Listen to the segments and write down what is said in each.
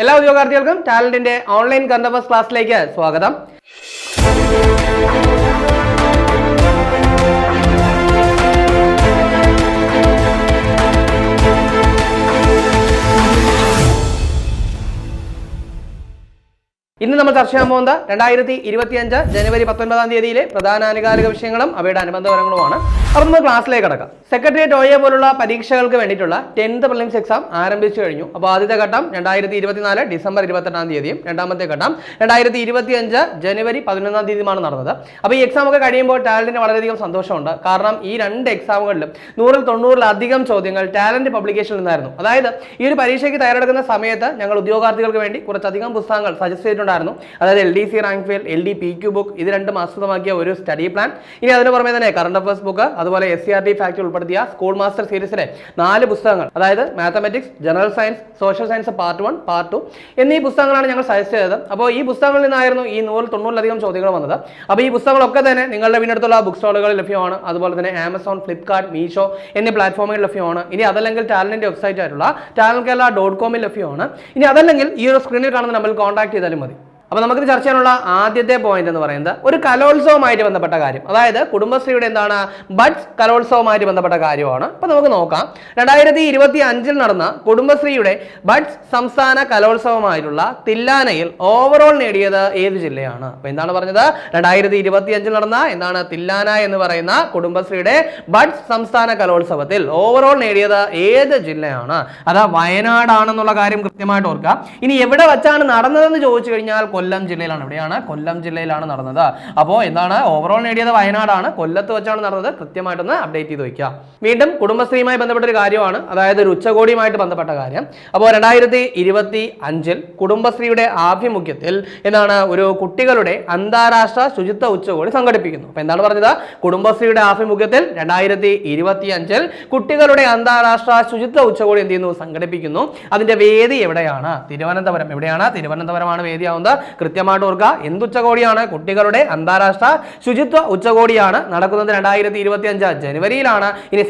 എല്ലാ ഉദ്യോഗാർത്ഥികൾക്കും ടാലന്റിന്റെ online current affairs ക്ലാസ്സിലേക്ക് സ്വാഗതം. ഇന്ന് നമ്മൾ ചർച്ച ചെയ്യാൻ പോകുന്നത് 2025 ജനുവരി 19 തീയതിയിലെ പ്രധാന ആനുകാലിക വിഷയങ്ങളും അവയുടെ അനുബന്ധപരങ്ങളുമാണ്. അപ്പോൾ നമ്മൾ ക്ലാസ്സിലേക്ക് കടക്കാം. സെക്രട്ടേറിയറ്റ് OA പോലുള്ള പരീക്ഷകൾക്ക് വേണ്ടിയിട്ടുള്ള 10th പ്രിലിംസ് എക്സാം ആരംഭിച്ചു കഴിഞ്ഞു. അപ്പോൾ ആദ്യത്തെ ഘട്ടം 2024 ഡിസംബർ 28 തീയതിയും രണ്ടാമത്തെ ഘട്ടം 2025 ജനുവരി 11 തീയതിയുമാണ് നടന്നത്. അപ്പോൾ ഈ എക്സാം ഒക്കെ കഴിയുമ്പോൾ ടാലന്റിന് വളരെയധികം സന്തോഷമുണ്ട്. കാരണം ഈ രണ്ട് എക്സാമുകളിലും 100-ൽ 90-ലധികം ചോദ്യങ്ങൾ ടാലന്റ് പബ്ലിക്കേഷനിൽ നിന്നായിരുന്നു. അതായത് ഈ ഒരു പരീക്ഷയ്ക്ക് തയ്യാറെടുക്കുന്ന സമയത്ത് ഞങ്ങൾ ഉദ്യോഗാർത്ഥികൾക്ക് വേണ്ടി കുറച്ചധികം പുസ്തകങ്ങൾ സജസ്റ്റ് ചെയ്തിട്ടുണ്ട്. അതായത് LDC rank fail, LD PQ book, ഇത് രണ്ടും ആസ്പദമാക്കിയ ഒരു സ്റ്റഡി പ്ലാൻ. ഇനി അതിന് പുറമെ തന്നെ കറന്റ് അഫയേഴ്സ് ബുക്ക്, അതുപോലെ SCRT ഫാക്ട് ഉൾപ്പെടുത്തിയ സ്കൂൾ മാസ്റ്റർ സീരീസിലെ 4 പുസ്തകങ്ങൾ, അതായത് mathematics, general science, social science part 1, part 2 എന്നീ പുസ്തകങ്ങളാണ് ഞങ്ങൾ സജസ്റ്റ് ചെയ്തത്. അപ്പോൾ ഈ പുസ്തകങ്ങളിൽ നിന്നായിരുന്നു ഈ 100-ൽ 90-ലധികം ചോദ്യങ്ങൾ വന്നത്. അപ്പോൾ ഈ പുസ്തകങ്ങളൊക്കെ തന്നെ നിങ്ങളുടെ വീടിനടുത്തുള്ള ബുക്ക് സ്റ്റോളുകളിൽ ലഭ്യമാണ്. അതുപോലെ തന്നെ ആമസോൺ, ഫ്ലിപ്കാർട്ട്, മീഷോ എന്നീ പ്ലാറ്റ്ഫോമുകളിൽ ലഭ്യമാണ്. ഇനി അതല്ലെങ്കിൽ ടാലന്റിന്റെ വെബ്സൈറ്റ് ആയിട്ടുള്ള talentkerala.com ലഭ്യമാണ്. ഇനി അതല്ലെങ്കിൽ ഈ ഒരു സ്ക്രീനിൽ കാണുന്ന നമ്പറിൽ കോൺടാക്ട് ചെയ്താലും മതി. അപ്പോൾ നമുക്ക് ചർച്ച ചെയ്യാനുള്ള ആദ്യത്തെ പോയിന്റ് എന്ന് പറയുന്നത് ഒരു കലോത്സവമായിട്ട് ബന്ധപ്പെട്ട കാര്യം, അതായത് കുടുംബശ്രീയുടെ എന്താണ് ബഡ്സ് കലോത്സവമായിട്ട് ബന്ധപ്പെട്ട കാര്യമാണ്. അപ്പോൾ നമുക്ക് നോക്കാം. 2025 നടന്ന കുടുംബശ്രീയുടെ ബഡ്സ് സംസ്ഥാന കലോത്സവമായിട്ടുള്ള തില്ലാനയിൽ ഓവറോൾ നേടിയത് ഏത് ജില്ലയാണ്? അപ്പോൾ എന്താണ് പറഞ്ഞത്? 2025 നടന്ന എന്താണ് തില്ലാന എന്ന് പറയുന്ന കുടുംബശ്രീയുടെ ബഡ്സ് സംസ്ഥാന കലോത്സവത്തിൽ ഓവറോൾ നേടിയത് ഏത് ജില്ലയാണ്? അത് വയനാടാണെന്നുള്ള കാര്യം കൃത്യമായിട്ട് ഓർക്കുക. ഇനി എവിടെ വെച്ചാണ് നടന്നതെന്ന് ചോദിച്ചു കഴിഞ്ഞാൽ കൊല്ലം ജില്ലയിലാണ്. എവിടെയാണ്? കൊല്ലം ജില്ലയിലാണ് നടന്നത്. അപ്പോൾ എന്താണ് ഓവറോൾ നേടിയത് വയനാടാണ്, കൊല്ലത്ത് വെച്ചാണ് നടന്നത്. കൃത്യമായിട്ടൊന്ന് അപ്ഡേറ്റ് ചെയ്ത് വയ്ക്കുക. വീണ്ടും കുടുംബശ്രീയുമായി ബന്ധപ്പെട്ട ഒരു കാര്യമാണ്, അതായത് ഒരു ഉച്ചകോടിയുമായിട്ട് ബന്ധപ്പെട്ട കാര്യം. അപ്പോൾ 2025 കുടുംബശ്രീയുടെ ആഭിമുഖ്യത്തിൽ എന്താണ് ഒരു കുട്ടികളുടെ അന്താരാഷ്ട്ര ശുചിത്വ ഉച്ചകോടി സംഘടിപ്പിക്കുന്നു. അപ്പോൾ എന്താണ് പറഞ്ഞത്? കുടുംബശ്രീയുടെ ആഭിമുഖ്യത്തിൽ 2025 കുട്ടികളുടെ അന്താരാഷ്ട്ര ശുചിത്വ ഉച്ചകോടി എന്ത് ചെയ്യുന്നു? സംഘടിപ്പിക്കുന്നു. അതിന്റെ വേദി എവിടെയാണ്? തിരുവനന്തപുരം. എവിടെയാണ്? തിരുവനന്തപുരമാണ് വേദിയാവുന്നത്. കൃത്യമായിട്ട് ഓർക്കുക. എന്തുച്ചകോടിയാണ്? കുട്ടികളുടെ അന്താരാഷ്ട്ര ശുചിത്വ ഉച്ചകോടിയാണ് നടക്കുന്നത് 2025 ജനുവരിയിലാണ്. ഇനി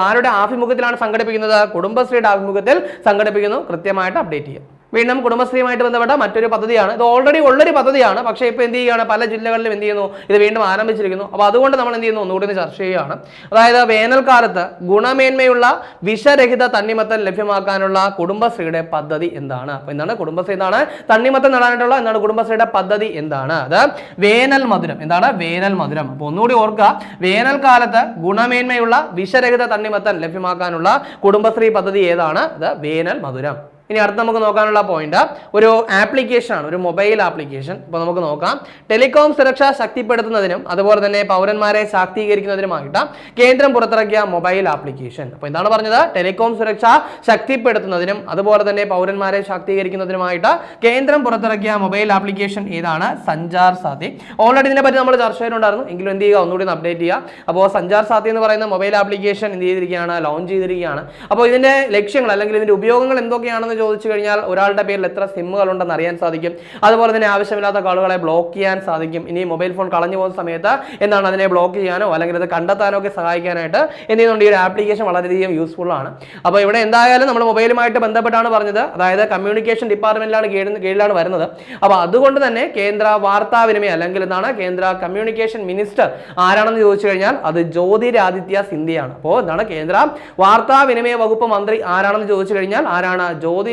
ആരുടെ ആഭിമുഖ്യത്തിലാണ് സംഘടിപ്പിക്കുന്നത്? കുടുംബശ്രീയുടെ ആഭിമുഖ്യത്തിൽ സംഘടിപ്പിക്കുന്നു. കൃത്യമായിട്ട് അപ്ഡേറ്റ് ചെയ്യുക. വീണ്ടും കുടുംബശ്രീയുമായിട്ട് ബന്ധപ്പെട്ട മറ്റൊരു പദ്ധതിയാണ്. ഇത് ഓൾറെഡി ഉള്ളൊരു പദ്ധതിയാണ്, പക്ഷേ ഇപ്പോൾ എന്ത് ചെയ്യുകയാണ്? പല ജില്ലകളിലും എന്ത് ചെയ്യുന്നു? ഇത് വീണ്ടും ആരംഭിച്ചിരിക്കുന്നു. അപ്പോൾ അതുകൊണ്ട് നമ്മൾ എന്ത് ചെയ്യുന്നു? ഒന്നുകൂടി ചർച്ച ചെയ്യുകയാണ്. അതായത് വേനൽക്കാലത്ത് ഗുണമേന്മയുള്ള വിഷരഹിത തണ്ണിമത്തൻ ലഭ്യമാക്കാനുള്ള കുടുംബശ്രീയുടെ പദ്ധതി എന്താണ്? അപ്പോൾ എന്താണ് കുടുംബശ്രീ എന്താണ് തണ്ണിമത്തൻ നടാനായിട്ടുള്ള എന്താണ് കുടുംബശ്രീയുടെ പദ്ധതി എന്താണ്? അത് വേനൽ മധുരം. എന്താണ്? വേനൽ മധുരം. അപ്പോൾ ഒന്നുകൂടി ഓർക്കുക. വേനൽക്കാലത്ത് ഗുണമേന്മയുള്ള വിഷരഹിത തണ്ണിമത്തൻ ലഭ്യമാക്കാനുള്ള കുടുംബശ്രീ പദ്ധതി ഏതാണ്? അത് വേനൽ മധുരം. ഇനി അടുത്ത് നമുക്ക് നോക്കാനുള്ള പോയിന്റ് ഒരു ആപ്ലിക്കേഷൻ ആണ്, ഒരു മൊബൈൽ ആപ്ലിക്കേഷൻ. ഇപ്പോൾ നമുക്ക് നോക്കാം. ടെലികോം സുരക്ഷ ശക്തിപ്പെടുത്തുന്നതിനും അതുപോലെ തന്നെ പൗരന്മാരെ ശാക്തീകരിക്കുന്നതിനുമായിട്ട് കേന്ദ്രം പുറത്തിറക്കിയ മൊബൈൽ ആപ്ലിക്കേഷൻ. അപ്പോൾ എന്താണ് പറഞ്ഞത്? ടെലികോം സുരക്ഷ ശക്തിപ്പെടുത്തുന്നതിനും അതുപോലെ തന്നെ പൗരന്മാരെ ശാക്തീകരിക്കുന്നതിനുമായിട്ട് കേന്ദ്രം പുറത്തിറക്കിയ മൊബൈൽ ആപ്ലിക്കേഷൻ ഏതാണ്? സഞ്ചാർ സാഥി. ഓൾറെഡി ഇതിനെപ്പറ്റി നമ്മൾ ചർച്ച ചെയ്തിട്ടുണ്ടായിരുന്നു, എങ്കിലും എന്ത് ചെയ്യുക? ഒന്നുകൂടി അപ്ഡേറ്റ് ചെയ്യുക. അപ്പോൾ സഞ്ചാർ സാഥി എന്ന് പറയുന്ന മൊബൈൽ ആപ്ലിക്കേഷൻ എന്ത് ചെയ്തിരിക്കുകയാണ്? ലോഞ്ച് ചെയ്തിരിക്കുകയാണ്. അപ്പോൾ ഇതിന്റെ ലക്ഷ്യങ്ങൾ അല്ലെങ്കിൽ ഇതിന്റെ ഉപയോഗങ്ങൾ എന്തൊക്കെയാണെന്ന് ചോദിച്ചു കഴിഞ്ഞാൽ ഒരാളുടെ പേരിൽ എത്ര സിമ്മുകൾ ഉണ്ടെന്ന് അറിയാൻ സാധിക്കും. അതുപോലെ തന്നെ ആവശ്യമില്ലാത്ത കാളുകളെ ബ്ലോക്ക് ചെയ്യാൻ സാധിക്കും. ഇനി മൊബൈൽ ഫോൺ കളഞ്ഞു പോകുന്ന സമയത്ത് എന്താണ് അതിനെ ബ്ലോക്ക് ചെയ്യാനോ അല്ലെങ്കിൽ അത് കണ്ടെത്താനോ ഒക്കെ സഹായിക്കാനായിട്ട് എന്ത് ചെയ്യുന്നുണ്ട്? ഈ ഒരു ആപ്ലിക്കേഷൻ വളരെയധികം യൂസ്ഫുൾ ആണ്. അപ്പോൾ ഇവിടെ എന്തായാലും നമ്മൾ മൊബൈലുമായിട്ട് ബന്ധപ്പെട്ടാണ് പറഞ്ഞത്, അതായത് കമ്മ്യൂണിക്കേഷൻ ഡിപ്പാർട്ട്മെന്റിലാണ് കീഴിലാണ് വരുന്നത്. അപ്പോൾ അതുകൊണ്ട് തന്നെ കേന്ദ്ര വാർത്താവിനിമയ അല്ലെങ്കിൽ എന്താണ് കേന്ദ്ര കമ്മ്യൂണിക്കേഷൻ മിനിസ്റ്റർ ആരാണെന്ന് ചോദിച്ചു കഴിഞ്ഞാൽ അത് ജ്യോതിരാദിത്യ സിന്ധ്യയാണ്. അപ്പോൾ എന്താണ് കേന്ദ്ര വാർത്താവിനിമയ വകുപ്പ് മന്ത്രി ആരാണെന്ന് ചോദിച്ചു കഴിഞ്ഞാൽ ആരാണ്? ജ്യോതിരാദിത്യ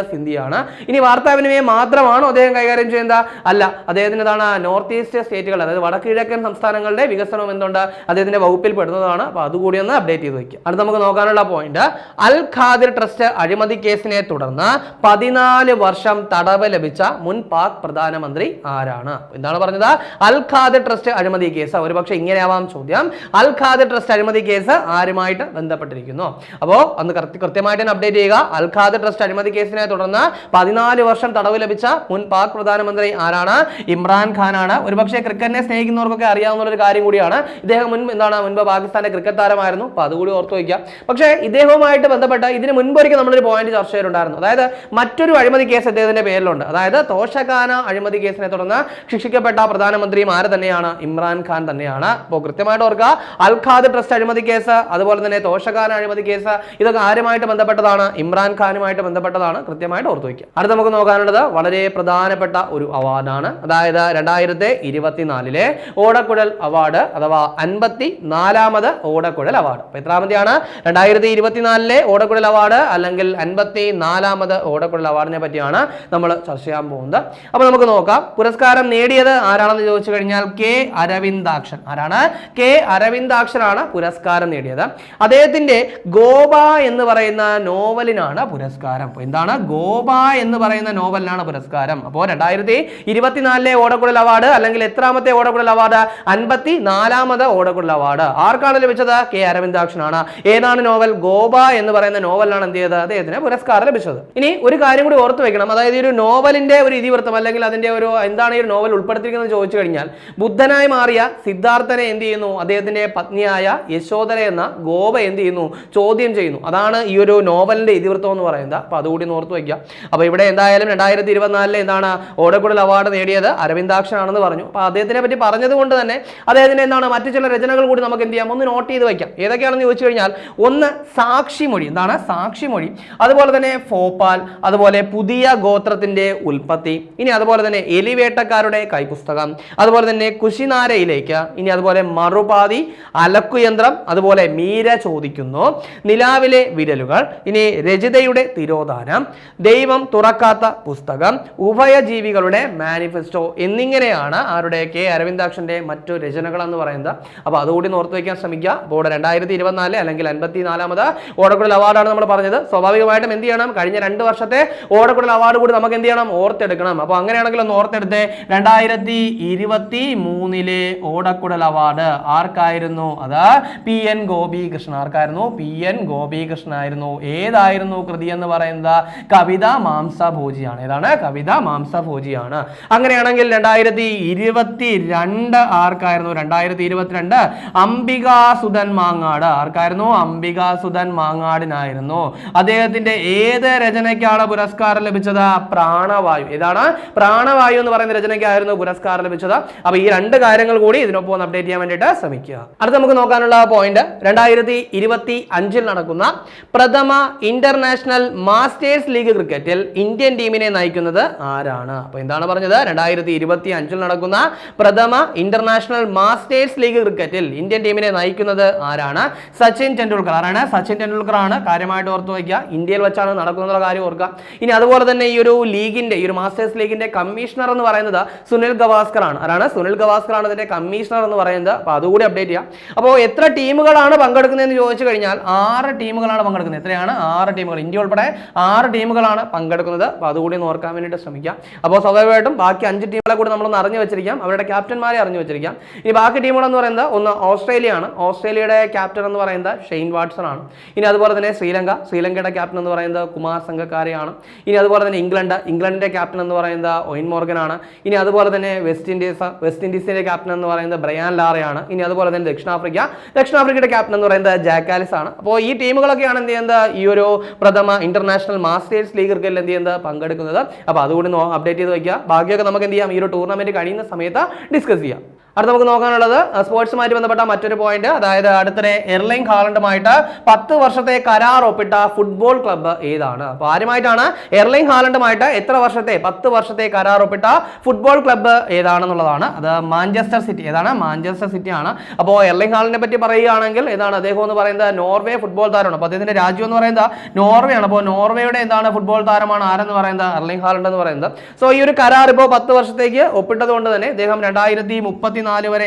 സിന്ധ്യയാണ്. ഇനി വാർത്താവിനിമയം മാത്രമാണോ അദ്ദേഹം കൈകാര്യം ചെയ്യുന്നത്? അല്ല, അദ്ദേഹത്തിന് എന്താണ് നോർത്ത് ഈസ്റ്റ് സ്റ്റേറ്റുകൾ, അതായത് വടക്ക് കിഴക്കൻ സംസ്ഥാനങ്ങളുടെ വികസനം എന്തുണ്ട്? അദ്ദേഹത്തിന്റെ വകുപ്പിൽ പെടുന്നതാണ്. അപ്പോൾ അതുകൂടി ഒന്ന് അപ്ഡേറ്റ് ചെയ്ത് വയ്ക്കുക. അടുത്ത് നമുക്ക് നോക്കാനുള്ള പോയിന്റ് അൽ ഖാദിർ ട്രസ്റ്റ് അഴിമതി കേസിനെ തുടർന്ന് 14 വർഷം തടവ് ലഭിച്ച മുൻ പാക് പ്രധാനമന്ത്രി ആരാണ്? എന്താണ് പറഞ്ഞത്? അൽ ഖാദിർ ട്രസ്റ്റ് അഴിമതി കേസ്. ഒരുപക്ഷെ ഇങ്ങനെയാവാം ചോദ്യം. അൽ ഖാദിർ ട്രസ്റ്റ് അഴിമതി കേസ് ആരുമായിട്ട് ബന്ധപ്പെട്ടിരിക്കുന്നു? അപ്പോൾ അന്ന് കൃത്യമായിട്ട് അപ്ഡേറ്റ് ചെയ്യുക. അൽ ഖാദിർ ട്രസ്റ്റ് അഴിമതി കേസിനെ തുടർന്ന് 14 വർഷം തടവ് ലഭിച്ച മുൻ പാക് പ്രധാനമന്ത്രി ആരാണ്? ഇമ്രാൻ ഖാൻ ആണ്. ഒരുപക്ഷെ ക്രിക്കറ്റിനെ സ്നേഹിക്കുന്നവർക്കൊക്കെ അറിയാവുന്ന ഒരു കാര്യം കൂടിയാണ്. ഇദ്ദേഹം മുൻപ് പാകിസ്ഥാന്റെ ക്രിക്കറ്റ് താരമായിരുന്നു. അപ്പോൾ അതുകൂടി ഓർത്തു വയ്ക്കുക. പക്ഷേ ഇദ്ദേഹവുമായിട്ട് ബന്ധപ്പെട്ട ഇതിന് മുൻപൊരിക്കൽ നമ്മളൊരു പോയിന്റ് ചർച്ച ചെയ്തിട്ടുണ്ടായിരുന്നു. അതായത് മറ്റൊരു അഴിമതി കേസ് അദ്ദേഹത്തിന്റെ പേരിലുണ്ട്. അതായത് തോഷഖാന അഴിമതി കേസിനെ തുടർന്ന് ശിക്ഷിക്കപ്പെട്ട പ്രധാനമന്ത്രിയും ആര് തന്നെയാണ്? ഇമ്രാൻ ഖാൻ തന്നെയാണ്. അപ്പോൾ കൃത്യമായിട്ട് ഓർക്കുക. അൽ ഖാദിർ ട്രസ്റ്റ് അഴിമതി കേസ് അതുപോലെ തന്നെ തോഷഖാന അഴിമതി കേസ് ഇതൊക്കെ ആരുമായിട്ട് ബന്ധപ്പെട്ടതാണ്? ഇമ്രാൻ ഖാനുമായിട്ട് ബന്ധപ്പെട്ട ബന്ധപ്പെട്ടതാണ്, കൃത്യമായിട്ട് ഓർത്തു വയ്ക്കുക. അടുത്ത നമുക്ക് നോക്കാനുള്ളത് വളരെ പ്രധാനപ്പെട്ട ഒരു അവാർഡാണ്. അതായത് 2024 ഓടക്കുഴൽ അവാർഡ് അഥവാ 54ാമത് ഓടക്കുഴൽ അവാർഡ്. അപ്പൊ എത്രാമത്തെയാണ്? 2024 ഓടക്കുഴൽ അവാർഡ് അല്ലെങ്കിൽ 54ാമത് ഓടക്കുഴൽ അവാർഡിനെ പറ്റിയാണ് നമ്മൾ ചർച്ച ചെയ്യാൻ പോകുന്നത്. അപ്പൊ നമുക്ക് നോക്കാം. പുരസ്കാരം നേടിയത് ആരാണെന്ന് ചോദിച്ചു കഴിഞ്ഞാൽ കെ അരവിന്ദാക്ഷൻ. ആരാണ്? കെ അരവിന്ദാക്ഷനാണ് പുരസ്കാരം നേടിയത്. അദ്ദേഹത്തിന്റെ ഗോപ എന്ന് പറയുന്ന നോവലിനാണ് പുരസ്കാരം. എന്താണ്? ഗോപ എന്ന് പറയുന്ന നോവലിനാണ് പുരസ്കാരം. അപ്പോൾ 2024 ഓടക്കുഴൽ അവാർഡ് അല്ലെങ്കിൽ എത്രാമത്തെ ഓടക്കുഴൽ അവാർഡ്? 54ാമത് ഓടക്കുഴൽ അവാർഡ് ആർക്കാണ് ലഭിച്ചത്? കെ അരവിന്ദാക്ഷനാണ്. ഏതാണ് നോവൽ? ഗോപ എന്ന് പറയുന്ന നോവലിനാണ് എന്ത് ചെയ്തത്? അദ്ദേഹത്തിന് പുരസ്കാരം ലഭിച്ചത്. ഇനി ഒരു കാര്യം കൂടി ഓർത്തു വെക്കണം. അതായത് ഈ ഒരു നോവലിന്റെ ഒരു ഇതിവൃത്തം അല്ലെങ്കിൽ അതിന്റെ ഒരു എന്താണ് ഈ ഒരു നോവൽ ഉൾപ്പെടുത്തിയിരിക്കുന്നത് ചോദിച്ചു കഴിഞ്ഞാൽ, ബുദ്ധനായി മാറിയ സിദ്ധാർത്ഥനെ എന്ത് ചെയ്യുന്നു? അദ്ദേഹത്തിന്റെ പത്നിയായ യശോധര എന്ന ഗോപ എന്ത് ചെയ്യുന്നു? ചോദ്യം ചെയ്യുന്നു. അതാണ് ഈ ഒരു നോവലിന്റെ ഇതിവൃത്തം എന്ന് പറയുന്നത്. അപ്പൊ അതുകൂടി ഓർത്തു വയ്ക്കുക. അപ്പൊ ഇവിടെ എന്തായാലും 2024 എന്താണ് ഓടക്കുഴൽ അവാർഡ് നേടിയത് അരവിന്ദാക്ഷനാണെന്ന് പറഞ്ഞു. അപ്പൊ അദ്ദേഹത്തിനെ പറ്റി പറഞ്ഞത് കൊണ്ട് തന്നെ അദ്ദേഹത്തിന്റെ എന്താണ് മറ്റു ചില രചനകൾ കൂടി നമുക്ക് എന്ത് ചെയ്യാം? ഒന്ന് നോട്ട് ചെയ്ത് വെക്കാം. ഏതൊക്കെയാണെന്ന് ചോദിച്ചു കഴിഞ്ഞാൽ, ഒന്ന് സാക്ഷിമൊഴി. എന്താണ് സാക്ഷിമൊഴി? അതുപോലെ തന്നെ ഫോപ്പാൽ, അതുപോലെ പുതിയ ഗോത്രത്തിന്റെ ഉൽപ്പത്തി, ഇനി അതുപോലെ തന്നെ എലിവേട്ടക്കാരുടെ കൈപ്പുസ്തകം, അതുപോലെ തന്നെ കുശിനാരയിലേക്ക്, ഇനി അതുപോലെ മറുപാതി, അലക്കുയന്ത്രം, അതുപോലെ മീര ചോദിക്കുന്നു, നിലാവിലെ വിരലുകൾ, ഇനി രചിതയുടെ തിരോധാനം, ദൈവം തുറക്കാത്ത പുസ്തകം, ഉഭയജീവികളുടെ മാനിഫെസ്റ്റോ എന്നിങ്ങനെയാണ് ആരുടെ? കെ അരവിന്ദാക്ഷന്റെ മറ്റു രചനകൾ എന്ന് പറയുന്നത്. അപ്പൊ അതുകൂടി ഓർത്തു വയ്ക്കാൻ ശ്രമിക്കുക. അപ്പോൾ 2024 അല്ലെങ്കിൽ 54ാമത് ഓടക്കുഴൽ അവാർഡാണ് നമ്മൾ പറഞ്ഞത്. സ്വാഭാവികമായിട്ടും എന്ത് ചെയ്യണം? കഴിഞ്ഞ 2 വർഷത്തെ ഓടക്കുഴൽ അവാർഡ് കൂടി നമുക്ക് എന്ത് ചെയ്യണം? ഓർത്തെടുക്കണം. അപ്പൊ അങ്ങനെയാണെങ്കിൽ ഒന്ന് ഓർത്തെടുത്തേ. 2023 ഓടക്കുഴൽ അവാർഡ് ആർക്കായിരുന്നു? അത് PN ഗോപികൃഷ്ണൻ. ആർക്കായിരുന്നു? PN ഗോപികൃഷ്ണൻ ആയിരുന്നു. ഏതായിരുന്നു കൃതി എന്ന് പറയുന്നത്? കവിത മാംസഭോജിയാണ്. ഏതാണ്? കവിത മാംസഭോജിയാണ്. അങ്ങനെയാണെങ്കിൽ 2022 ആർക്കായിരുന്നു? 2022 അംബികാസുധൻ മാങ്ങാട്. ആർക്കായിരുന്നു? അംബികാസുധൻ മാങ്ങാടിനായിരുന്നു. അദ്ദേഹത്തിന്റെ ഏത് രചനയ്ക്കാണ് പുരസ്കാരം ലഭിച്ചത്? പ്രാണവായു. ഏതാണ്? പ്രാണവായു എന്ന് പറയുന്ന രചനയ്ക്കായിരുന്നു പുരസ്കാരം ലഭിച്ചത്. അപ്പൊ ഈ 2 കാര്യങ്ങൾ കൂടി ഇതിനൊപ്പം ഒന്ന് അപ്ഡേറ്റ് ചെയ്യാൻ വേണ്ടിയിട്ട് ശ്രമിക്കുക. അടുത്ത നമുക്ക് നോക്കാനുള്ള പോയിന്റ്, 2025 നടക്കുന്ന പ്രഥമ ഇന്റർനാഷണൽ മാസ്റ്റേഴ്സ് ലീഗ് ക്രിക്കറ്റിൽ ഇന്ത്യൻ ടീമിനെ നയിക്കുന്നത് ആരാണ്? അപ്പൊ എന്താണ് പറഞ്ഞത്? 2025 നടക്കുന്ന പ്രഥമ ഇന്റർനാഷണൽ മാസ്റ്റേഴ്സ് ലീഗ് ക്രിക്കറ്റിൽ ഇന്ത്യൻ ടീമിനെ നയിക്കുന്നത് ആരാണ്? സച്ചിൻ ടെണ്ടുൽക്കർ. ആരാണ്? സച്ചിൻ ടെണ്ടുൽക്കർ ആണ്. കാര്യമായിട്ട് ഓർത്തു വയ്ക്കുക. ഇന്ത്യയിൽ വെച്ചാണ് നടക്കുന്ന കാര്യം ഓർക്കുക. ഇനി അതുപോലെ തന്നെ ഈ ഒരു ലീഗിന്റെ, ഈ ഒരു മാസ്റ്റേഴ്സ് ലീഗിന്റെ കമ്മീഷണർ എന്ന് പറയുന്നത് സുനിൽ ഗവാസ്കർ ആണ്. ആരാണ്? സുനിൽ ഗവാസ്കർ ആണ് ഇതിന്റെ കമ്മീഷണർ എന്ന് പറയുന്നത്. അപ്പൊ അതുകൂടി അപ്ഡേറ്റ് ചെയ്യാം. അപ്പോൾ എത്ര ടീമുകളാണ് പങ്കെടുക്കുന്നതെന്ന് ചോദിച്ചു കഴിഞ്ഞാൽ 6 ടീമുകളാണ് പങ്കെടുക്കുന്നത്. എത്രയാണ്? 6 ടീമുകൾ. ഇന്ത്യ ഉൾപ്പെടെ 6 ടീമുകളാണ് പങ്കെടുക്കുന്നത്. അപ്പൊ അതുകൂടി ഓർക്കാൻ വേണ്ടിയിട്ട് ശ്രമിക്കാം. അപ്പോൾ സ്വാഭാവികമായിട്ടും ബാക്കി 5 ടീമുകളെ കൂടി നമ്മളൊന്ന് അറിഞ്ഞു വെച്ചിരിക്കാം. അവരുടെ ക്യാപ്റ്റന്മാരെ അറിഞ്ഞു വെച്ചിരിക്കാം. ഇനി ബാക്കി ടീമുകൾ എന്ന് പറയുന്നത് ഒന്ന് ഓസ്ട്രേലിയ ആണ്. ഓസ്ട്രേലിയയുടെ ക്യാപ്റ്റൻ എന്ന് പറയുന്നത് ഷെയ്ൻ വാട്സൺ ആണ്. ഇനി അതുപോലെ തന്നെ ശ്രീലങ്കയുടെ ക്യാപ്റ്റൻ എന്ന് പറയുന്നത് കുമാർ സംഗക്കാരയാണ്. ഇനി അതുപോലെ തന്നെ ഇംഗ്ലണ്ടിന്റെ ക്യാപ്റ്റൻ എന്ന് പറയുന്നത് ഒയിൻ മോർഗൻ ആണ്. ഇനി അതുപോലെ തന്നെ വെസ്റ്റ് ഇൻഡീസിന്റെ ക്യാപ്റ്റൻ എന്ന് പറയുന്നത് ബ്രയാൻ ലാറയാണ്. ഇനി അതുപോലെ തന്നെ ദക്ഷിണാഫ്രിക്കയുടെ ക്യാപ്റ്റൻ എന്ന് പറയുന്നത് ജാക്ക് ആലിസ് ആണ്. അപ്പോൾ ഈ ടീമുകളൊക്കെയാണ് എന്ത് ചെയ്യുന്നത്? ഈ ഒരു പ്രഥമ ഇന്റർനാഷണൽ മാസ്റ്റേഴ്സ് ലീഗ് ക്രിക്കറ്റിൽ എന്ത് ചെയ്യുന്നത്? പങ്കെടുക്കുന്നത്. അപ്പോൾ അതുകൂടി അപ്ഡേറ്റ് ചെയ്ത് വയ്ക്കുക. ബാക്കിയൊക്കെ നമുക്ക് എന്ത് ചെയ്യാം? ഈ ഒരു ടൂർണമെന്റ് കഴിയുന്ന സമയത്ത് ഡിസ്കസ് ചെയ്യാം. അടുത്ത നമുക്ക് നോക്കാനുള്ളത് സ്പോർട്സുമായിട്ട് ബന്ധപ്പെട്ട മറ്റൊരു പോയിന്റ്. അതായത് അടുത്തിടെ എർലിംഗ് ഹാലണ്ടുമായിട്ട് 10 വർഷത്തെ കരാർ ഒപ്പിട്ട ഫുട്ബോൾ ക്ലബ്ബ് ഏതാണ്? അപ്പൊ ആരുമായിട്ടാണ്? എർലിംഗ് ഹാലണ്ടുമായിട്ട് എത്ര വർഷത്തെ? 10 വർഷത്തെ കരാർ ഒപ്പിട്ട ഫുട്ബോൾ ക്ലബ്ബ് ഏതാണെന്നുള്ളതാണ്. അത് മാഞ്ചസ്റ്റർ സിറ്റി. ഏതാണ്? മാഞ്ചസ്റ്റർ സിറ്റി ആണ്. അപ്പോൾ എർലിംഗ് ഹാലണ്ടിനെ പറ്റി പറയുകയാണെങ്കിൽ ഏതാണ് അദ്ദേഹം എന്ന് പറയുന്നത്? നോർവേ ഫുട്ബോൾ താരമാണ്. അപ്പോൾ അദ്ദേഹത്തിന്റെ രാജ്യം എന്ന് പറയുന്നത് നോർവേ ആണ്. അപ്പോൾ നോർവേയുടെ എന്താണ് ഫുട്ബോൾ താരമാണ് ആരെന്ന് പറയുന്നത്? എർലിംഗ് ഹാലണ്ട് എന്ന് പറയുന്നത്. സോ ഈ ഒരു കരാർ ഇപ്പോൾ 10 വർഷത്തേക്ക് ഒപ്പിട്ടത് കൊണ്ട് തന്നെ അദ്ദേഹം 2034 വരെ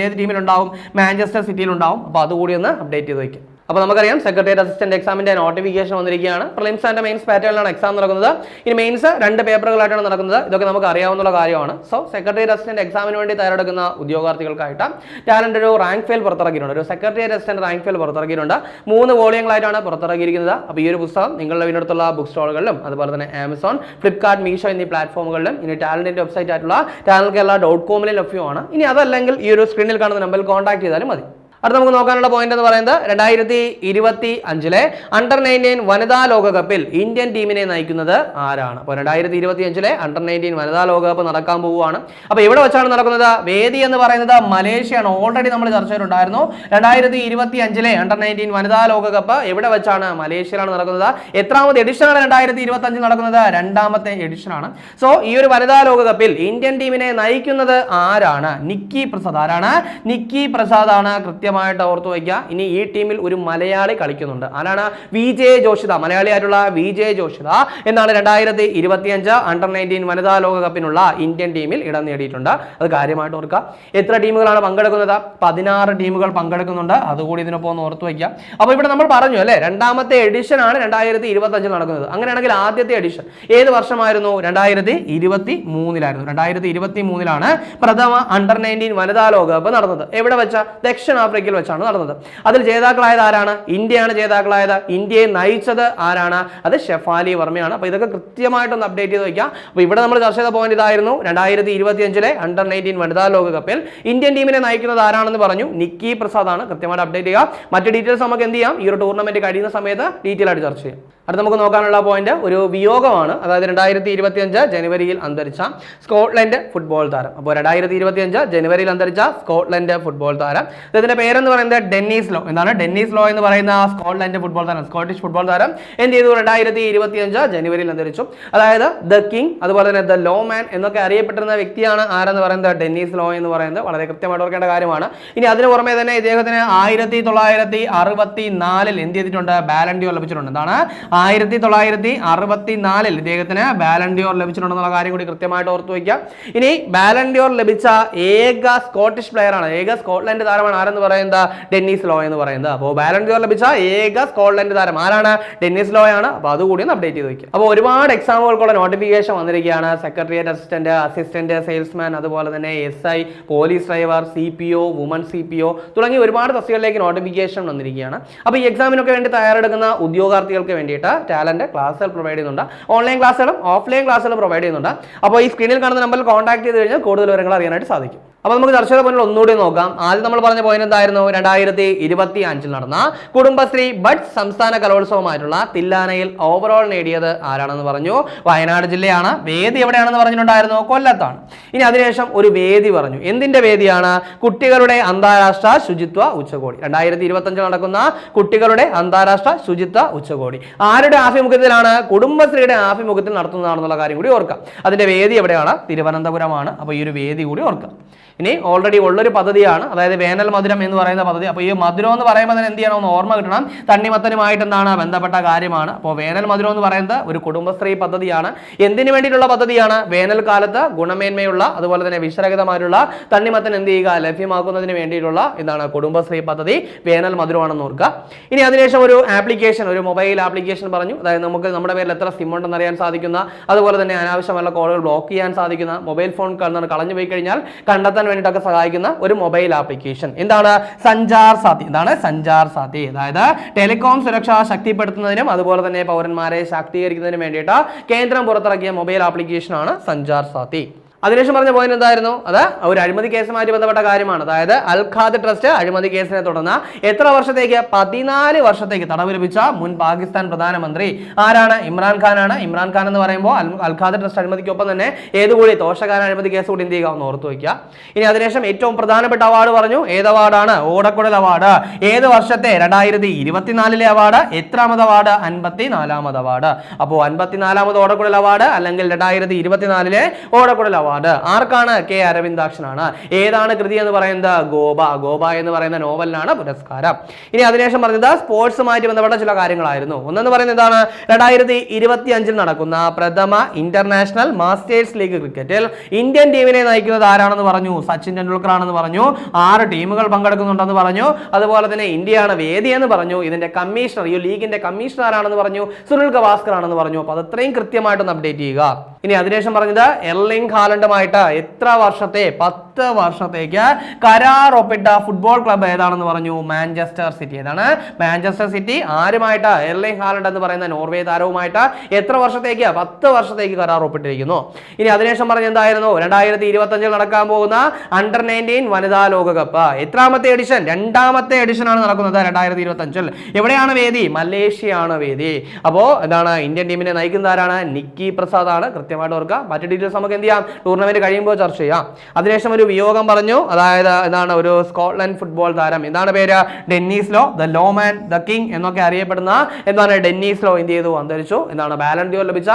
ഏത് ടീമിലുണ്ടാവും? മാഞ്ചസ്റ്റർ സിറ്റിയിൽ ഉണ്ടാവും. അപ്പോൾ അതുകൂടി ഒന്ന് അപ്ഡേറ്റ് ചെയ്ത് വയ്ക്കും. അപ്പോൾ നമുക്കറിയാം സെക്രട്ടേറിയറ്റ് അസിസ്റ്റന്റ് എക്സാമിന്റെ നോട്ടിഫിക്കേഷൻ വന്നിരിക്കുകയാണ്. പ്രിലിംസ് ആൻഡ് മെയിൻസ് പാറ്റേണിലാണ് എക്സാം നടക്കുന്നത്. ഇനി മെയിൻസ് 2 പേപ്പറുകളായിട്ടാണ് നടക്കുന്നത്. ഇതൊക്കെ നമുക്ക് അറിയാവുന്ന കാര്യമാണ്. സോ സെക്രട്ടേറിയറ്റ് അസിസ്റ്റന്റ് എക്സാമിന് വേണ്ടി തയ്യാറെടുക്കുന്ന ഉദ്യോഗാർത്ഥികൾക്കായിട്ട് ടാലന്റ് ഒരു റാങ്ക് ഫെയിൽ പുറത്തിറക്കിയിട്ടുണ്ട്. ഒരു സെക്രട്ടേറിയറ്റ് അസിസ്റ്റന്റ് റാങ്ക് ഫെയിൽ പുറത്തിറക്കിയിട്ടുണ്ട്. 3 വോളിയങ്ങളായിട്ടാണ് പുറത്തിറക്കിയിരിക്കുന്നത്. അപ്പോൾ ഈ ഒരു പുസ്തകം നിങ്ങളുടെ വീടിനടുത്തുള്ള ബുക്ക് സ്റ്റോളുകളിലും അതുപോലെ തന്നെ ആമസോൺ, ഫ്ലിപ്കാർട്ട്, മീഷോ എന്നീ പ്ലാറ്റ്ഫോമുകളിലും ഇനി ടാലന്റിന്റെ വെബ്സൈറ്റ് ആയിട്ടുള്ള talentkerala.com ലഭ്യമാണ്. ഇനി അതല്ലെങ്കിൽ ഈ ഒരു സ്ക്രീനിൽ കാണുന്ന നമ്പറിൽ കോൺടാക്ട് ചെയ്താലും മതി. അടുത്ത നമുക്ക് നോക്കാനുള്ള പോയിന്റ് എന്ന് പറയുന്നത് 2025 അണ്ടർ-19 വനിതാ ലോകകപ്പിൽ ഇന്ത്യൻ ടീമിനെ നയിക്കുന്നത് ആരാണ്? അപ്പോൾ 2025 അണ്ടർ-19 വനിതാ ലോകകപ്പ് നടക്കാൻ പോവുകയാണ്. അപ്പോൾ ഇവിടെ വെച്ചാണ് നടക്കുന്നത്. വേദി എന്ന് പറയുന്നത് മലേഷ്യയാണ്. ഓൾറെഡി നമ്മൾ ചർച്ച ചെയ്തിട്ടുണ്ടായിരുന്നു. 2025 അണ്ടർ-19 വനിതാ ലോകകപ്പ് എവിടെ വെച്ചാണ്? മലേഷ്യയിലാണ് നടക്കുന്നത്. എത്രാമത്തെ എഡിഷനാണ് 2025 നടക്കുന്നത്? രണ്ടാമത്തെ എഡിഷനാണ്. സോ ഈ ഒരു വനിതാ ലോകകപ്പിൽ ഇന്ത്യൻ ടീമിനെ നയിക്കുന്നത് ആരാണ്? നിക്കി പ്രസാദ്. ആരാണ്? നിക്കി പ്രസാദ് ആണ്. കൃത്യമായിട്ട് ഓർത്തു വയ്ക്കുക. ഇനി ഈ ടീമിൽ ഒരു മലയാളി കളിക്കുന്നുണ്ട്. ആരാണ്? വിജയ് ജോഷിത. മലയാളിയായിട്ടുള്ള വിജയ് ജോഷിത എന്നാണ് 2025 അണ്ടർ-19 വനിതാ ലോകകപ്പിനുള്ള ഇന്ത്യൻ ടീമിൽ ഇടം നേടിയിട്ടുണ്ട്. അത് കാര്യമായിട്ട് ഓർക്കുക. എത്ര ടീമുകളാണ് പങ്കെടുക്കുന്നത്? 16 ടീമുകൾ പങ്കെടുക്കുന്നുണ്ട്. അതുകൂടി ഇതിനൊപ്പം ഒന്ന് ഓർത്തു വയ്ക്കുക. അപ്പോൾ ഇവിടെ നമ്മൾ പറഞ്ഞു അല്ലേ, രണ്ടാമത്തെ എഡിഷൻ ആണ് 2025 നടക്കുന്നത്. അങ്ങനെയാണെങ്കിൽ ആദ്യത്തെ എഡിഷൻ ഏത് വർഷമായിരുന്നു? 2023 2023 പ്രഥമ അണ്ടർ-19 വനിതാ ലോകകപ്പ് നടന്നത്. എവിടെ വെച്ച? ദക്ഷിണാഫ്രിക്കയിൽ വെച്ചാണ് നടന്നത്. അതിൽ ജേതാക്കളായത് ആരാണ്? ഇന്ത്യയാണ് ജേതാക്കളായത്. ഇന്ത്യയെ നയിച്ചത് ആരാണ്? അത് ഷെഫാലി വർമ്മയാണ്. അപ്പോൾ ഇതൊക്കെ കൃത്യമായിട്ടൊന്ന് അപ്ഡേറ്റ് ചെയ്ത് വയ്ക്കുക. അപ്പോൾ ഇവിടെ നമ്മൾ ചർച്ച ചെയ്ത പോയിന്റ് ഇതായിരുന്നു. 2025 അണ്ടർ-19 വനിതാ ലോകകപ്പിൽ ഇന്ത്യൻ ടീമിനെ നയിക്കുന്നത് ആരാണെന്ന് പറഞ്ഞു? നിക്കി പ്രസാദ് ആണ്. കൃത്യമായിട്ട് അപ്ഡേറ്റ് ചെയ്യുക. മറ്റു ഡീറ്റെയിൽസ് നമുക്ക് എന്ത് ചെയ്യാം? ഈ ഒരു ടൂർണമെന്റ് കഴിയുന്ന സമയത്ത് ഡീറ്റെയിൽ ആയിട്ട് ചർച്ച ചെയ്യാം. അടുത്ത നമുക്ക് നോക്കാനുള്ള പോയിന്റ് ഒരു വിയോഗമാണ്. അതായത് 2025 ജനുവരിയിൽ അന്തരിച്ച സ്കോട്ട്ലൻഡ് ഫുട്ബോൾ താരം. അപ്പോൾ 2025 ജനുവരിയിൽ അന്തരിച്ച സ്കോട്ട്ലൻഡ് ഫുട്ബോൾ താരം. ഇതിന്റെ പേരെന്ന് പറയുന്നത് ഡെന്നീസ് ലോ. എന്താണ്? ഡെന്നീസ് ലോ എന്ന് പറയുന്ന സ്കോട്ട്ലൻഡ് ഫുട്ബോൾ താരം, സ്കോട്ടിഷ് ഫുട്ബോൾ താരം എന്ത് ചെയ്തു? 2025 ജനുവരിയിൽ അന്തരിച്ചു. അതായത് ദ കിങ്, അതുപോലെ തന്നെ ദ ലോ മാൻ എന്നൊക്കെ അറിയപ്പെട്ടിരുന്ന വ്യക്തിയാണ് ആരെന്ന് പറയുന്നത്? ഡെന്നീസ് ലോ എന്ന് പറയുന്നത്. വളരെ കൃത്യമായിട്ട് ഓർക്കേണ്ട കാര്യമാണ്. ഇനി അതിന് പുറമെ തന്നെ ഇദ്ദേഹത്തിന് 1964 എന്ത് ചെയ്തിട്ടുണ്ട്? ബാലൺ ഡി ഓർ ലഭിച്ചിട്ടുണ്ട്. എന്താണ്? 1964 ഇദ്ദേഹത്തിന് ബാലൺ ഡി ഓർ ലഭിച്ചിട്ടുണ്ടെന്നുള്ള കാര്യം കൂടി കൃത്യമായിട്ട് ഓർത്തു വയ്ക്കുക. ഇനി ബാലൺ ഡി ഓർ ലഭിച്ച ഏക സ്കോട്ടിഷ് പ്ലെയർ ആണ്, ഏക സ്കോട്ട്ലൻഡ് താരമാണ് ആരെന്ന് പറയുന്നത്? ഡെന്നീസ് ലോ എന്ന് പറയുന്നത്. അപ്പോൾ ബാലൺ ഡി ഓർ ലഭിച്ച ഏക സ്കോട്ട്ലൻഡ് താരം ആരാണ്? ഡെന്നീസ് ലോ ആണ്. അപ്പോൾ അതുകൂടി ഒന്ന് അപ്ഡേറ്റ് ചെയ്ത് വയ്ക്കുക. അപ്പോൾ ഒരുപാട് എക്സാമുകൾക്കുള്ള നോട്ടിഫിക്കേഷൻ വന്നിരിക്കുകയാണ്. സെക്രട്ടേറിയറ്റ് അസിസ്റ്റന്റ്, അസിസ്റ്റന്റ് സെയിൽസ്മാൻ, അതുപോലെ തന്നെ SI, police driver, CPO, woman CPO തുടങ്ങി ഒരുപാട് തസ്തികകളിലേക്ക് നോട്ടിഫിക്കേഷൻ വന്നിരിക്കുകയാണ്. അപ്പോൾ ഈ എക്സാമിനൊക്കെ വേണ്ടി തയ്യാറെടുക്കുന്ന ഉദ്യോഗാർത്ഥികൾക്ക് വേണ്ടിയിട്ട് ടാലന്റ് ക്ലാസ്സുകൾ പ്രൊവൈഡ് ചെയ്യുന്നുണ്ട്. ഓൺലൈൻ ക്ലാസ്സുകളും ഓഫ്ലൈൻ ക്ലാസ്സുകളും പ്രൊവൈഡ് ചെയ്യുന്നുണ്ട്. അപ്പോൾ ഈ സ്ക്രീനിൽ കാണുന്ന നമ്പറിൽ കോൺടാക്ട് ചെയ്ത് കഴിഞ്ഞാൽ കൂടുതൽ വിവരങ്ങൾ അറിയാനായിട്ട് സാധിക്കും. അപ്പോൾ നമുക്ക് ചർച്ചയുടെ പോയിന്റ് ഒന്നുകൂടി നോക്കാം. ആദ്യം നമ്മൾ പറഞ്ഞ പോയിന്റ് എന്തായിരുന്നു? 2025 നടന്ന കുടുംബശ്രീ ബഡ് സംസ്ഥാന കലോത്സവമായിട്ടുള്ള തില്ലാനയിൽ ഓവറോൾ നേടിയത് ആരാണെന്ന് പറഞ്ഞു? വയനാട് ജില്ലയാണ്. വേദി എവിടെയാണെന്ന് പറഞ്ഞിട്ടുണ്ടായിരുന്നു? കൊല്ലത്താണ്. ഇനി അതിനുശേഷം ഒരു വേദി പറഞ്ഞു. എന്തിന്റെ വേദിയാണ്? കുട്ടികളുടെ അന്താരാഷ്ട്ര ശുചിത്വ ഉച്ചകോടി. 2025 നടക്കുന്ന കുട്ടികളുടെ അന്താരാഷ്ട്ര ശുചിത്വ ഉച്ചകോടി ആരുടെ ആഭിമുഖ്യത്തിലാണ്? കുടുംബശ്രീയുടെ ആഭിമുഖ്യത്തിൽ നടത്തുന്നതാണെന്നുള്ള കാര്യം കൂടി ഓർക്കാം. അതിന്റെ വേദി എവിടെയാണ്? തിരുവനന്തപുരമാണ്. അപ്പോൾ ഈ ഒരു വേദി കൂടി ഓർക്കാം. ഇനി ഓൾറെഡി ഉള്ളൊരു പദ്ധതിയാണ്, അതായത് വേനൽ മധുരം എന്ന് പറയുന്ന പദ്ധതി. അപ്പോൾ ഈ മധുരം എന്ന് പറയുമ്പോൾ തന്നെ എന്ത് ചെയ്യണം? ഒന്ന് ഓർമ്മ കിട്ടണം. തണ്ണിമത്തനുമായിട്ട് എന്താണ് ബന്ധപ്പെട്ട കാര്യമാണ്. അപ്പോൾ വേനൽ മധുരം എന്ന് പറയുന്നത് ഒരു കുടുംബശ്രീ പദ്ധതിയാണ്. എന്തിനു വേണ്ടിയിട്ടുള്ള പദ്ധതിയാണ്? വേനൽക്കാലത്ത് ഗുണമേന്മയുള്ള അതുപോലെ തന്നെ വിഷരഹിതമായിട്ടുള്ള തണ്ണിമത്തൻ എന്ത് ചെയ്യുക? ലഭ്യമാക്കുന്നതിന് വേണ്ടിയിട്ടുള്ള എന്താണ് കുടുംബശ്രീ പദ്ധതി. വേനൽ മധുരമാണെന്ന് ഓർക്കുക. ഇനി അതിനുശേഷം ഒരു ആപ്ലിക്കേഷൻ, ഒരു മൊബൈൽ ആപ്ലിക്കേഷൻ പറഞ്ഞു. അതായത് നമുക്ക് നമ്മുടെ പേരിൽ എത്ര സിം ഉണ്ടെന്ന് അറിയാൻ സാധിക്കുന്ന, അതുപോലെ തന്നെ അനാവശ്യമല്ല കോളുകൾ ബ്ലോക്ക് ചെയ്യാൻ സാധിക്കുന്ന, മൊബൈൽ ഫോൺ കളഞ്ഞു പോയി കഴിഞ്ഞാൽ കണ്ടെത്താൻ വേണ്ടിയിട്ടൊക്കെ സഹായിക്കുന്ന ഒരു മൊബൈൽ ആപ്ലിക്കേഷൻ. എന്താണ്? സഞ്ചാർ സാത്തി. എന്താണ്? സഞ്ചാർ സാത്തി. അതായത് ടെലികോം സുരക്ഷ ശക്തിപ്പെടുത്തുന്നതിനും അതുപോലെ തന്നെ പൗരന്മാരെ ശാക്തീകരിക്കുന്നതിനും വേണ്ടിയിട്ട് കേന്ദ്രം പുറത്തിറക്കിയ മൊബൈൽ ആപ്ലിക്കേഷൻ ആണ് സഞ്ചാർ സാത്തി. അതിനുശേഷം പറഞ്ഞ പോയിന്റ് എന്തായിരുന്നു? അത് ഒരു അഴിമതി കേസുമായിട്ട് ബന്ധപ്പെട്ട കാര്യമാണ്. അതായത് അൽഖാദ് ട്രസ്റ്റ് അഴിമതി കേസിനെ തുടർന്ന് എത്ര വർഷത്തേക്ക്? 14 വർഷത്തേക്ക് തടവ് ലഭിച്ച മുൻ പാകിസ്ഥാൻ പ്രധാനമന്ത്രി ആരാണ്? ഇമ്രാൻഖാനാണ്. ഇമ്രാൻഖാൻ എന്ന് പറയുമ്പോൾ അൽഖാദ് ട്രസ്റ്റ് അഴിമതിക്കൊപ്പം തന്നെ ഏതുകൂടി തോഷകാല അഴിമതി കേസ് കൂടി എന്ത് ചെയ്യുക? ഒന്ന് ഓർത്തു വയ്ക്കുക. ഇനി അതിനുശേഷം ഏറ്റവും പ്രധാനപ്പെട്ട അവാർഡ് പറഞ്ഞു. ഏത് അവാർഡാണ്? ഓടക്കുഴൽ അവാർഡ്. ഏത് വർഷത്തെ? 2024 അവാർഡ്. എത്രാമത് അവാർഡ്? 54ാമത് അവാർഡ്. അപ്പോൾ 54ാമത് ഓടക്കുഴൽ അവാർഡ് അല്ലെങ്കിൽ 2024 ഓടക്കുഴൽ അവാർഡ് ആർക്കാണ്? കെ അരവിന്ദാക്ഷനാണ്. ഏതാണ് കൃതി എന്ന് പറയുന്നത്? ഗോപ. ഗോപ എന്ന് പറയുന്ന നോവലിനാണ് പുരസ്കാരം. ഇനി അതിനുശേഷം പറഞ്ഞത് സ്പോർട്സുമായിട്ട് ബന്ധപ്പെട്ട ചില കാര്യങ്ങളായിരുന്നു. ഒന്നെന്ന് പറയുന്നത് എന്താണ്? 2025 നടക്കുന്ന പ്രഥമ ഇന്റർനാഷണൽ മാസ്റ്റേഴ്സ് ലീഗ് ക്രിക്കറ്റിൽ ഇന്ത്യൻ ടീമിനെ നയിക്കുന്നത് ആരാണെന്ന് പറഞ്ഞു? സച്ചിൻ ടെണ്ടുൽക്കർ ആണെന്ന് പറഞ്ഞു. 6 ടീമുകൾ പങ്കെടുക്കുന്നുണ്ടെന്ന് പറഞ്ഞു. അതുപോലെ തന്നെ ഇന്ത്യയാണ് വേദി എന്ന് പറഞ്ഞു. ഇതിന്റെ കമ്മീഷണർ, ഈ ലീഗിന്റെ കമ്മീഷണർ ആരാണെന്ന് പറഞ്ഞു? സുനിൽ ഗവാസ്കർ ആണെന്ന് പറഞ്ഞു. അപ്പോൾ അത് അത്രയും കൃത്യമായിട്ടൊന്ന് അപ്ഡേറ്റ് ചെയ്യുക. ഇനി അതിനുശേഷം പറഞ്ഞത് എർലിംഗ് ഹാലണ്ടുമായിട്ട് എത്ര വർഷത്തെ? 10 10 വർഷത്തേക്ക് കരാർ ഒപ്പിട്ട ഫുട്ബോൾ ക്ലബ്ബ് ഏതാണെന്ന് പറഞ്ഞു? Manchester City. ഏതാണ്? മാഞ്ചസ്റ്റർ സിറ്റി ആരുമായിട്ട്? എർലിംഗ് ഹാലൻഡ് എന്ന് പറയുന്ന നോർവേ താരവുമായിട്ട് എത്ര വർഷത്തേക്ക്? 10 വർഷത്തേക്ക് കരാർ ഒപ്പിട്ടിരിക്കുന്നു. ഇനി അതിനുശേഷം പറഞ്ഞ എന്തായിരുന്നു? 2025 നടക്കാൻ പോകുന്ന അണ്ടർ 19 വനിതാ ലോകകപ്പ് എത്രാമത്തെ എഡിഷൻ? 2ാമത്തെ എഡിഷൻ ആണ് നടക്കുന്നത് 2025. എവിടെയാണ് വേദി? മലേഷ്യയാണ് വേദി. അപ്പോ എന്താണ്? ഇന്ത്യൻ ടീമിനെ നയിക്കുന്ന ആരാണ്? നിക്കി പ്രസാദ് ആണ്. കൃത്യമായിട്ട് ഓർക്കുക. മറ്റു ഡീറ്റെയിൽസ് നമുക്ക് എന്ത് ചെയ്യാം? ടൂർണമെന്റ് കഴിയുമ്പോൾ ചർച്ച ചെയ്യാം. അതിനുശേഷം ഒരു വിയോഗം പറഞ്ഞു. അതായത് എന്താണ്? ഒരു സ്കോട്ട്ലൻഡ് ഫുട്ബോൾ താരം. എന്താണ് പേര്? Denis Law, the Lawman, the king എന്നൊക്കെ അറിയപ്പെടുന്ന എന്താണ്? ഡെന്നീസ് ലോ എന്ത് ചെയ്തു? അന്തരിച്ചു. എന്താണ്? ബാലൻ ഡി ഓർ ലഭിച്ച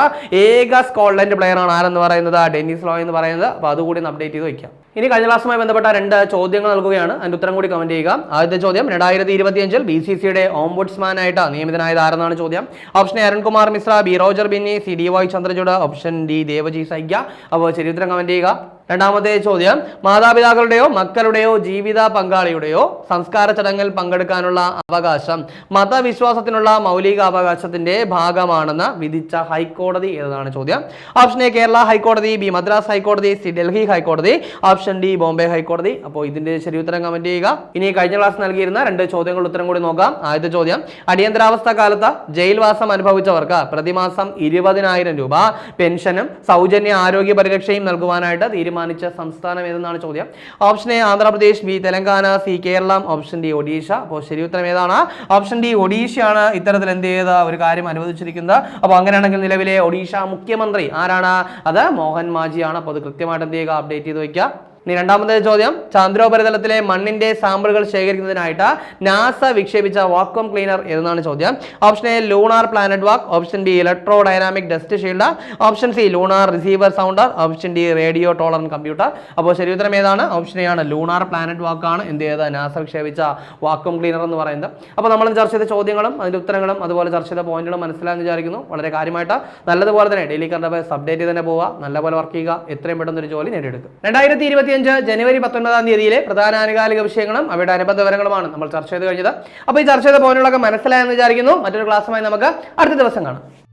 ഏക സ്കോട്ട്ലൻഡ് പ്ലെയർ ആണ് ആരെന്ന് പറയുന്നത്? ഡെന്നീസ് ലോ എന്ന് പറയുന്നത്. അപ്പോൾ അതുകൂടി ഒന്ന് അപ്ഡേറ്റ് ചെയ്ത് വയ്ക്കാം. ഇനി കഴിഞ്ഞ ക്ലാസ്സുമായി ബന്ധപ്പെട്ട 2 ചോദ്യങ്ങൾ നൽകുകയാണ്. അതിന്റെ ഉത്തരം കൂടി കമന്റ് ചെയ്യുക. ആദ്യത്തെ ചോദ്യം, 2025 BCCയുടെ ഓംബുഡ്സ്മാൻ ആയിട്ട് നിയമിതനായത് ആരെന്നാണ് ചോദ്യം? Option A Arunkumar Mishra, B Roger Binny, C D Y Chandrachud, option D Devajit Saikia. അപ്പോൾ ശരി ഉത്തരം കമന്റ് ചെയ്യുക. രണ്ടാമത്തെ ചോദ്യം, മാതാപിതാക്കളുടെയോ മക്കളുടെയോ ജീവിത പങ്കാളിയുടെയോ സംസ്കാര ചടങ്ങിൽ പങ്കെടുക്കാനുള്ള അവകാശം മതവിശ്വാസത്തിനുള്ള മൗലിക അവകാശത്തിന്റെ ഭാഗമാണെന്ന് വിധിച്ച ഹൈക്കോടതി ഏതാണ് ചോദ്യം? ഓപ്ഷൻ എ കേരള ഹൈക്കോടതി, ബി മദ്രാസ് ഹൈക്കോടതി, സി ഡൽഹി ഹൈക്കോടതി, ഓപ്ഷൻ ഡി ബോംബെ ഹൈക്കോടതി. അപ്പോൾ ഇതിന്റെ ശരി ഉത്തരം കമന്റ് ചെയ്യുക. ഇനി കഴിഞ്ഞ ക്ലാസ് നൽകിയിരുന്ന 2 ചോദ്യങ്ങളുടെ ഉത്തരം കൂടി നോക്കാം. ആദ്യത്തെ ചോദ്യം, അടിയന്തരാവസ്ഥ കാലത്ത് ജയിൽവാസം അനുഭവിച്ചവർക്ക് പ്രതിമാസം 20,000 രൂപ പെൻഷനും സൗജന്യ ആരോഗ്യ പരിരക്ഷയും നൽകുവാനായിട്ട് തീരുമാനിച്ച സംസ്ഥാനം ഏതെന്നാണ് ചോദ്യം? Option A Andhra Pradesh, B Telangana, C Keralam, option D Odisha. അപ്പോൾ ശരി ഉത്തരം ഏതാണ്? ഓപ്ഷൻ ഡി ഒഡീഷയാണ് ഇത്തരത്തിൽ എന്ത് ചെയ്ത ഒരു കാര്യം അനുവദിച്ചിരിക്കുന്നത്. അപ്പോൾ അങ്ങനെയാണെങ്കിൽ നിലവിലെ ഒഡീഷ മുഖ്യമന്ത്രി ആരാണ്? അത് മോഹൻ മാജിയാണ്. അപ്പോൾ അത് കൃത്യമായിട്ട് എന്ത് ചെയ്യുക? അപ്ഡേറ്റ് ചെയ്ത് വയ്ക്കുക. ഇനി രണ്ടാമത്തെ ചോദ്യം, ചന്ദ്രോപരിതലത്തിലെ മണ്ണിന്റെ സാമ്പിളുകൾ ശേഖരിക്കുന്നതിനായിട്ട് നാസ വിക്ഷേപിച്ച വാക്വം ക്ലീനർ ഏതെന്നാണ് ചോദ്യം? Option A lunar planet walk, option B electro dynamic dust shield, option C lunar receiver sounder, option D radio tolerant computer. അപ്പോൾ ശരി ഉത്തരം ഏതാണ്? ഓപ്ഷൻ എ ആണ്. ലൂണാർ പ്ലാനറ്റ് വാക്കാണ് എന്ത് ചെയ്ത നാസ വിക്ഷേപിച്ച വാക്വം ക്ലീനർ എന്ന് പറയുന്നത്. അപ്പോൾ നമ്മൾ ചർച്ച ചെയ്ത ചോദ്യങ്ങളും അതിന്റെ ഉത്തരങ്ങളും അതുപോലെ ചർച്ച ചെയ്ത പോയിന്റുകളും മനസ്സിലായെന്ന് വിചാരിക്കുന്നു. വളരെ കാര്യമായിട്ട് നല്ലതുപോലെ തന്നെ ഡെയിലി കറണ്ട് അഫയേഴ്സ് അപ്ഡേറ്റ് ചെയ്ത് തന്നെ പോവുക. നല്ലപോലെ വർക്ക് ചെയ്യുക. എത്രയും പെട്ടെന്ന് ഒരു ജോലി നേടിയെടുക്കുക. 2025 ജനുവരി 19 തീയതിയിലെ പ്രധാന ആനുകാലിക വിഷയങ്ങളും അവയുടെ അനുബന്ധ വിവരങ്ങളുമാണ് നമ്മൾ ചർച്ച ചെയ്ത് കഴിഞ്ഞത്. അപ്പോൾ ഈ ചർച്ച ചെയ്ത പോയിന്റുകളൊക്കെ മനസ്സിലായെന്ന് വിചാരിക്കുന്നു. മറ്റൊരു ക്ലാസ്സുമായി നമുക്ക് അടുത്ത ദിവസം കാണാം.